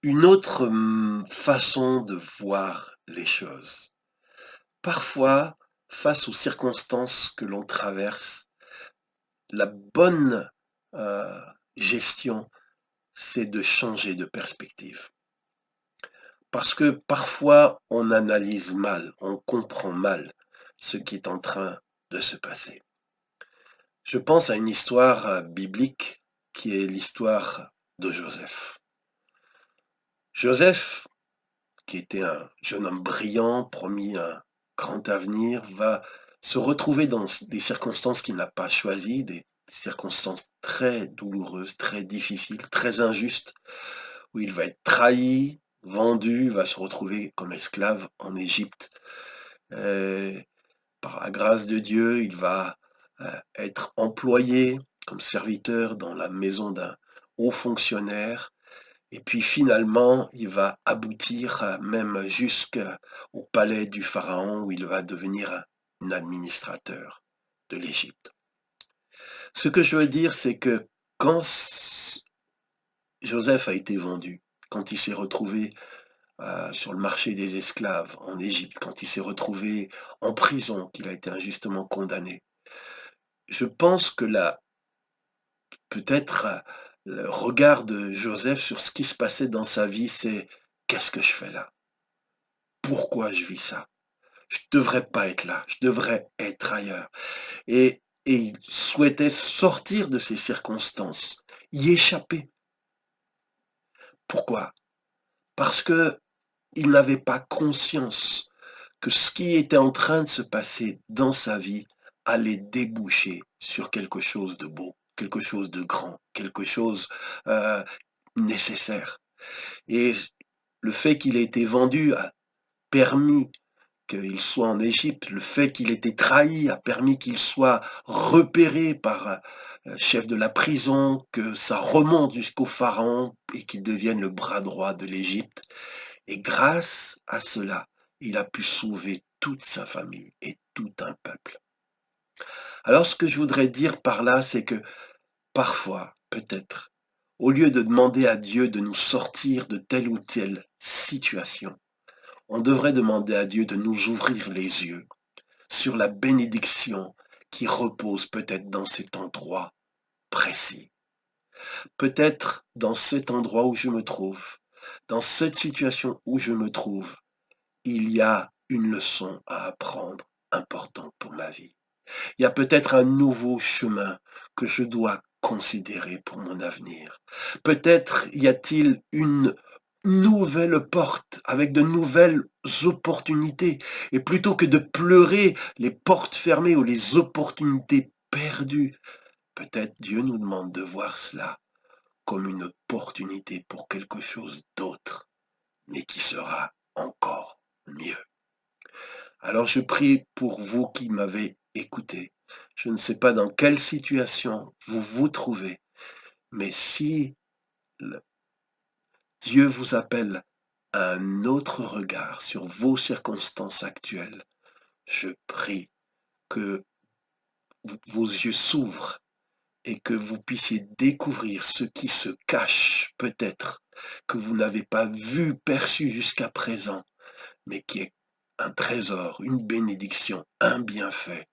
Une autre, façon de voir les choses. Parfois, face aux circonstances que l'on traverse, la bonne, heu, gestion, c'est de changer de perspective. Parce que parfois, on analyse mal, on comprend mal ce qui est en train de se passer. Je pense à une histoire, biblique qui est l'histoire de Joseph. Joseph, qui était un jeune homme brillant, promis un grand avenir, va se retrouver dans des circonstances qu'il n'a pas choisies, des circonstances très douloureuses, très difficiles, très injustes, où il va être trahi, vendu, va se retrouver comme esclave en Égypte. Heu, Par la grâce de Dieu, il va, être employé comme serviteur dans la maison d'un haut fonctionnaire. Et puis finalement, il va aboutir, même jusqu'au palais du pharaon où il va devenir un administrateur de l'Égypte. Ce que je veux dire, c'est que quand Joseph a été vendu, quand il s'est retrouvé, sur le marché des esclaves en Égypte, quand il s'est retrouvé en prison, qu'il a été injustement condamné, je pense que là, peut-être, le regard de Joseph sur ce qui se passait dans sa vie, c'est: «Qu'est-ce que je fais là? Pourquoi je vis ça? Je devrais pas être là, je devrais être ailleurs». Et il souhaitait sortir de ces circonstances, y échapper. Pourquoi? Parce que il n'avait pas conscience que ce qui était en train de se passer dans sa vie allait déboucher sur quelque chose de beau, quelque chose de grand, quelque chose, heu, nécessaire. Et le fait qu'il ait été vendu a permis qu'il soit en Égypte, le fait qu'il ait été trahi a permis qu'il soit repéré par, le chef de la prison, que ça remonte jusqu'au pharaon et qu'il devienne le bras droit de l'Égypte. Et grâce à cela, il a pu sauver toute sa famille et tout un peuple. Alors ce que je voudrais dire par là, c'est que parfois, peut-être, au lieu de demander à Dieu de nous sortir de telle ou telle situation, on devrait demander à Dieu de nous ouvrir les yeux sur la bénédiction qui repose peut-être dans cet endroit précis. Peut-être dans cet endroit où je me trouve, dans cette situation où je me trouve, il y a une leçon à apprendre importante pour ma vie. Il y a peut-être un nouveau chemin que je dois considérer pour mon avenir. Peut-être y a-t-il une nouvelle porte avec de nouvelles opportunités. Et plutôt que de pleurer les portes fermées ou les opportunités perdues, peut-être Dieu nous demande de voir cela comme une opportunité pour quelque chose d'autre, mais qui sera encore mieux. Alors je prie pour vous qui m'avez écouté. Je ne sais pas dans quelle situation vous vous trouvez, mais si le Dieu vous appelle à un autre regard sur vos circonstances actuelles, je prie que vos yeux s'ouvrent et que vous puissiez découvrir ce qui se cache peut-être, que vous n'avez pas vu, perçu jusqu'à présent, mais qui est un trésor, une bénédiction, un bienfait,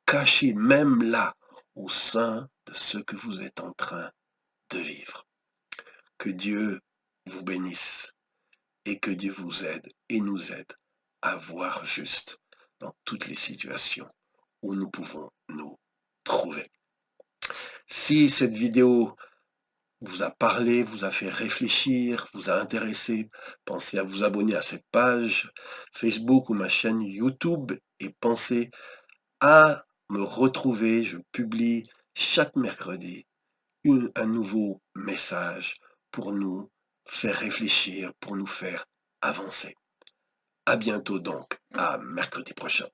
caché même là, au sein de ce que vous êtes en train de vivre. Que Dieu vous bénisse et que Dieu vous aide et nous aide à voir juste dans toutes les situations où nous pouvons nous trouver. Si cette vidéo vous a parlé, vous a fait réfléchir, vous a intéressé, pensez à vous abonner à cette page Facebook ou ma chaîne YouTube et pensez à me retrouver. Je publie chaque mercredi un nouveau message pour nous faire réfléchir, pour nous faire avancer. À bientôt donc, à mercredi prochain.